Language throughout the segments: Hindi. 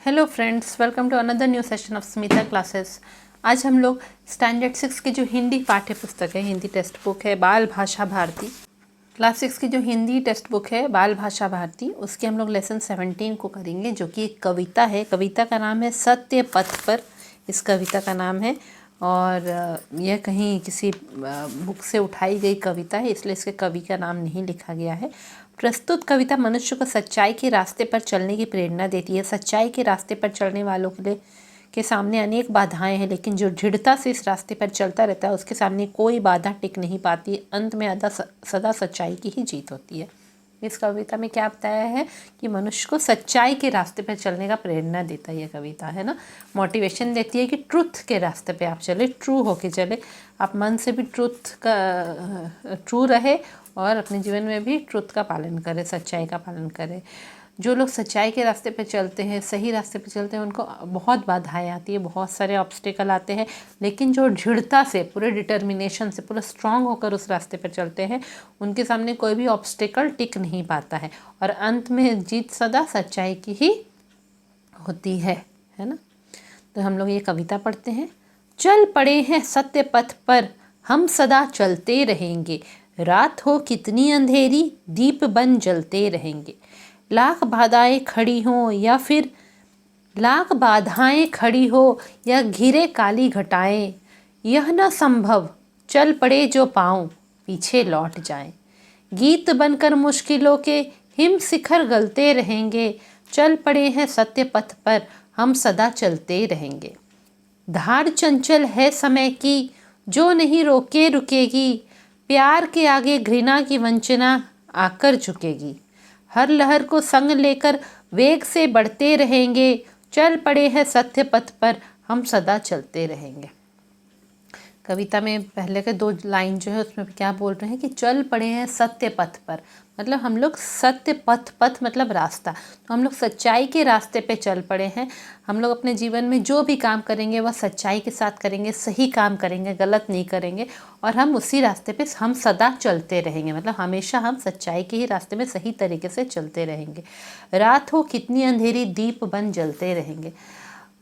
Hello friends, welcome to another new session of Smita classes. आज हम लोग स्टैंडर्ड 6 की जो हिंदी पाठ्य पुस्तक है, हिंदी टेक्स्ट बुक है बाल भाषा भारती। क्लास 6 की जो हिंदी टेक्स्ट बुक है बाल भाषा भारती, उसके हम लोग लेसन 17 को करेंगे, जो कि एक कविता है। कविता का नाम है सत्य पथ पर, इस कविता का नाम है। और यह कहीं किसी बुक से उठाई गई कविता है, इसलिए इसके कवि का नाम नहीं लिखा गया है। प्रस्तुत कविता मनुष्य को सच्चाई के रास्ते पर चलने की प्रेरणा देती है। सच्चाई के रास्ते पर चलने वालों के सामने अनेक बाधाएं हैं, लेकिन जो दृढ़ता से इस रास्ते पर चलता रहता है उसके सामने कोई बाधा टिक नहीं पाती। अंत में सदा सच्चाई की ही जीत होती है। इस कविता में क्या बताया है कि मनुष्य को सच्चाई के रास्ते पर चलने का प्रेरणा देता है। ये कविता है ना, मोटिवेशन देती है कि ट्रुथ के रास्ते पे आप चले, ट्रू होके चले। आप मन से भी ट्रू रहे और अपने जीवन में भी ट्रुथ का पालन करें, सच्चाई का पालन करें। जो लोग सच्चाई के रास्ते पे चलते हैं, सही रास्ते पे चलते हैं, उनको बहुत बाधाएं आती है, बहुत सारे ऑब्स्टिकल आते हैं, लेकिन जो दृढ़ता से, पूरे डिटर्मिनेशन से, पूरा स्ट्रांग होकर उस रास्ते पर चलते हैं, उनके सामने कोई भी ऑब्स्टिकल टिक नहीं पाता है और अंत में जीत सदा सच्चाई की ही होती है ना। तो हम लोग ये कविता पढ़ते हैं। चल पड़े हैं सत्य पथ पर, हम सदा चलते रहेंगे। रात हो कितनी अंधेरी, दीप बन जलते रहेंगे। लाख बाधाएं खड़ी हों या घिरे काली घटाएं, यह न संभव चल पड़े जो पाँव पीछे लौट जाएं। गीत बनकर मुश्किलों के हिम शिखर गलते रहेंगे। चल पड़े हैं सत्य पथ पर, हम सदा चलते रहेंगे। धार चंचल है समय की, जो नहीं रोके रुकेगी। प्यार के आगे घृणा की वंचना आकर झुकेगी। हर लहर को संग लेकर वेग से बढ़ते रहेंगे। चल पड़े हैं सत्य पथ पर, हम सदा चलते रहेंगे। कविता में पहले के 2 लाइन जो है उसमें क्या बोल रहे हैं कि चल पड़े हैं सत्य पथ पर, मतलब हम लोग सत्य पथ मतलब रास्ता, तो हम लोग सच्चाई के रास्ते पे चल पड़े हैं। हम लोग अपने जीवन में जो भी काम करेंगे वह सच्चाई के साथ करेंगे, सही काम करेंगे, गलत नहीं करेंगे, और हम उसी रास्ते पे हम सदा चलते रहेंगे, मतलब हमेशा हम सच्चाई के ही रास्ते में सही तरीके से चलते रहेंगे। रात हो कितनी अंधेरी, दीप बन जलते रहेंगे।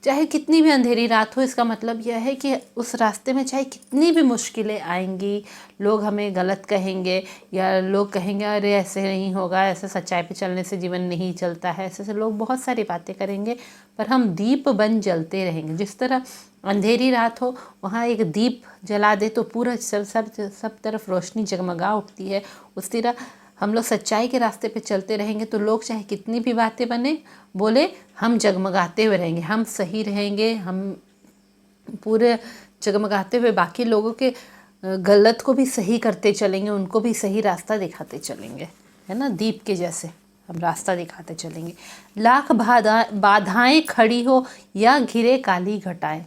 चाहे कितनी भी अंधेरी रात हो, इसका मतलब यह है कि उस रास्ते में चाहे कितनी भी मुश्किलें आएंगी, लोग हमें गलत कहेंगे या लोग कहेंगे अरे ऐसे नहीं होगा, ऐसे सच्चाई पे चलने से जीवन नहीं चलता है, ऐसे लोग बहुत सारी बातें करेंगे, पर हम दीप बन जलते रहेंगे। जिस तरह अंधेरी रात हो, वहाँ एक दीप जला दे तो पूरा सब तरफ रोशनी जगमगा उठती है, उस तरह हम लोग सच्चाई के रास्ते पे चलते रहेंगे तो लोग चाहे कितनी भी बातें बोले, हम जगमगाते हुए रहेंगे, हम सही रहेंगे, हम पूरे जगमगाते हुए बाकी लोगों के गलत को भी सही करते चलेंगे, उनको भी सही रास्ता दिखाते चलेंगे, है ना। दीप के जैसे हम रास्ता दिखाते चलेंगे। लाख बाधाएं खड़ी हो या घिरे काली घटाएं,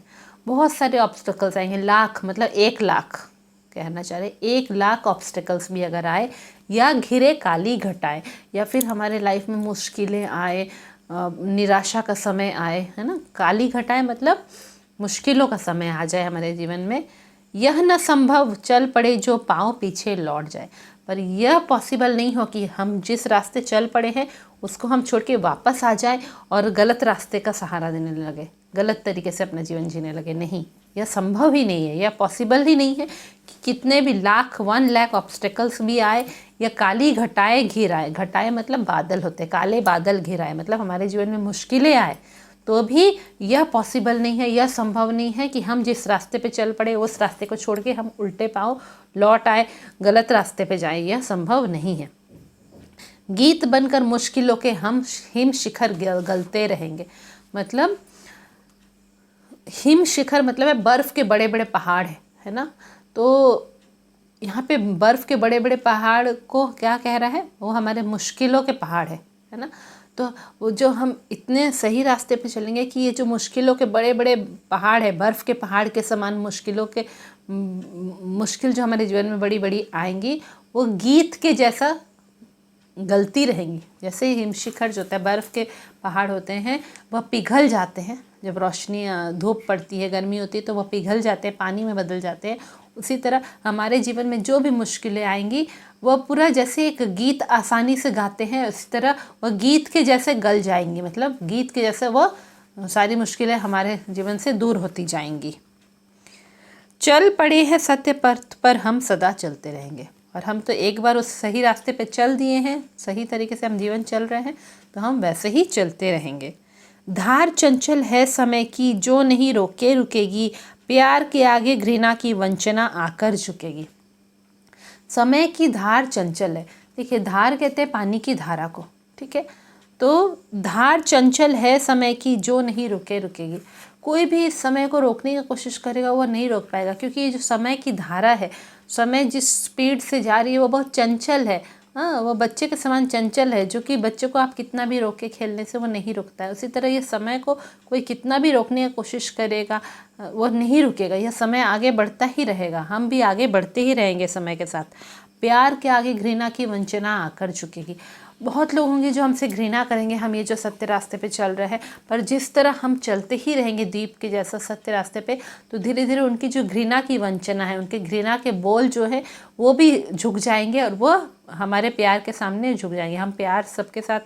बहुत सारे ऑब्स्टिकल्स आएंगे। लाख मतलब 1 लाख कहना चाह रहे, 1 लाख ऑब्स्टिकल्स भी अगर आए या घिरे काली घटाएं, या फिर हमारे लाइफ में मुश्किलें आए, निराशा का समय आए, है ना। काली घटाएं मतलब मुश्किलों का समय आ जाए हमारे जीवन में। यह न संभव चल पड़े जो पाँव पीछे लौट जाए, पर यह पॉसिबल नहीं हो कि हम जिस रास्ते चल पड़े हैं उसको हम छोड़ के वापस आ जाए और गलत रास्ते का सहारा देने लगे, गलत तरीके से अपना जीवन जीने लगे। नहीं, यह संभव ही नहीं है, यह पॉसिबल ही नहीं है कि कितने भी 1 लाख ऑब्स्टिकल्स भी आए या काली घटाएं घिर आए। घटाएं मतलब बादल होते हैं, काले बादल घिर आए मतलब हमारे जीवन में मुश्किलें आए, तो भी यह पॉसिबल नहीं है, यह संभव नहीं है कि हम जिस रास्ते पे चल पड़े उस रास्ते को छोड़ के हम उल्टे पाँव लौट आए, गलत रास्ते पे जाएं, यह संभव नहीं है। गीत बनकर मुश्किलों के हम हिम शिखर गलते रहेंगे, मतलब हिम शिखर मतलब है बर्फ़ के बड़े बड़े पहाड़ है ना। तो यहाँ पे बर्फ़ के बड़े बड़े पहाड़ को क्या कह रहा है, वो हमारे मुश्किलों के पहाड़ है ना। तो वो जो हम इतने सही रास्ते पे चलेंगे कि ये जो मुश्किलों के बड़े बड़े पहाड़ है, बर्फ़ के पहाड़ के समान मुश्किल जो हमारे जीवन में बड़ी बड़ी आएंगी, वो गीत के जैसा गलती रहेंगी। जैसे हिमशिखर जो होता है, बर्फ़ के पहाड़ होते हैं, वह पिघल जाते हैं जब रोशनी, धूप पड़ती है, गर्मी होती है तो वह पिघल जाते हैं, पानी में बदल जाते हैं। उसी तरह हमारे जीवन में जो भी मुश्किलें आएंगी वह पूरा जैसे एक गीत आसानी से गाते हैं, उसी तरह वह गीत के जैसे गल जाएंगी, मतलब गीत के जैसे वह सारी मुश्किलें हमारे जीवन से दूर होती जाएंगी। चल पड़े हैं सत्य पथ पर हम सदा चलते रहेंगे। और हम तो एक बार उस सही रास्ते पे चल दिए हैं, सही तरीके से हम जीवन चल रहे हैं, तो हम वैसे ही चलते रहेंगे। धार चंचल है समय की जो नहीं रोके रुकेगी, प्यार के आगे घृणा की वंचना आकर झुकेगी। समय की धार चंचल है। देखिए, धार कहते हैं पानी की धारा को, ठीक है। तो धार चंचल है समय की जो नहीं रुके रुकेगी। कोई भी इस समय को रोकने की कोशिश करेगा वो नहीं रोक पाएगा, क्योंकि ये जो समय की धारा है, समय जिस स्पीड से जा रही है वो बहुत चंचल है। हाँ, वो बच्चे के समान चंचल है, जो कि बच्चे को आप कितना भी रोके खेलने से वो नहीं रुकता है। उसी तरह ये समय को कोई कितना भी रोकने की कोशिश करेगा वो नहीं रुकेगा। यह समय आगे बढ़ता ही रहेगा, हम भी आगे बढ़ते ही रहेंगे समय के साथ। प्यार के आगे घृणा की वंचना आकर झुकेगी। बहुत लोग होंगे जो हमसे घृणा करेंगे, हम ये जो सत्य रास्ते पे चल रहे हैं, पर जिस तरह हम चलते ही रहेंगे दीप के जैसा सत्य रास्ते पे, तो धीरे धीरे उनकी जो घृणा की वंचना है, उनके घृणा के बोल जो है वो भी झुक जाएंगे और वो हमारे प्यार के सामने झुक जाएंगे। हम प्यार सबके साथ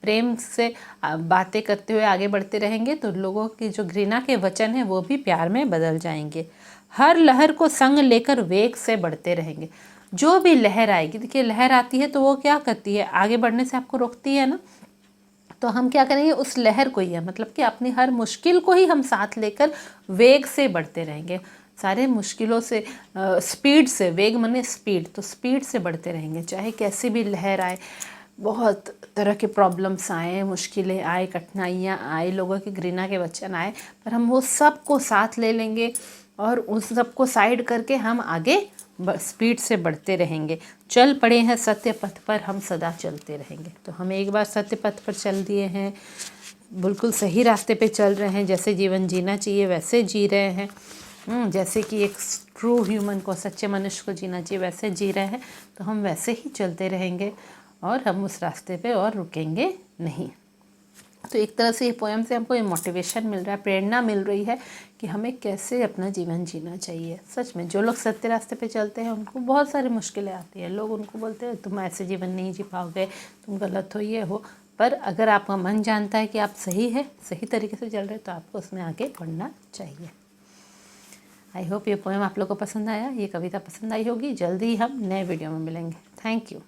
प्रेम से बातें करते हुए आगे बढ़ते रहेंगे, तो लोगों की जो घृणा के वचन हैं वो भी प्यार में बदल जाएंगे। हर लहर को संग लेकर वेग से बढ़ते रहेंगे। जो भी लहर आएगी, देखिए लहर आती है तो वो क्या करती है, आगे बढ़ने से आपको रोकती है ना। तो हम क्या करेंगे, उस लहर को ही है, मतलब कि अपनी हर मुश्किल को ही हम साथ लेकर वेग से बढ़ते रहेंगे। सारे मुश्किलों से स्पीड से, वेग माने स्पीड, तो स्पीड से बढ़ते रहेंगे। चाहे कैसी भी लहर आए, बहुत तरह के प्रॉब्लम्स आए, मुश्किलें आए, कठिनाइयाँ आए, लोगों की घृणा के वचन आए, पर हम वो सब को साथ ले लेंगे और उस सब को साइड करके हम आगे स्पीड से बढ़ते रहेंगे। चल पड़े हैं सत्य पथ पर हम सदा चलते रहेंगे। तो हम एक बार सत्य पथ पर चल दिए हैं, बिल्कुल सही रास्ते पे चल रहे हैं, जैसे जीवन जीना चाहिए वैसे जी रहे हैं। जैसे कि एक ट्रू ह्यूमन को, सच्चे मनुष्य को जीना चाहिए वैसे जी रहे हैं, तो हम वैसे ही चलते रहेंगे और हम उस रास्ते पे और रुकेंगे नहीं। तो एक तरह से ये पोएम से हमको ये मोटिवेशन मिल रहा है, प्रेरणा मिल रही है कि हमें कैसे अपना जीवन जीना चाहिए। सच में जो लोग सत्य रास्ते पे चलते हैं उनको बहुत सारी मुश्किलें आती हैं। लोग उनको बोलते हैं तुम ऐसे जीवन नहीं जी पाओगे, तुम गलत हो, ये हो। पर अगर आपका मन जानता है कि आप सही है, सही तरीके से चल रहे, तो आपको उसमें आगे बढ़ना चाहिए। आई होप ये पोएम आप लोग को पसंद आया, ये कविता पसंद आई होगी। जल्दी ही हम नए वीडियो में मिलेंगे। Thank you.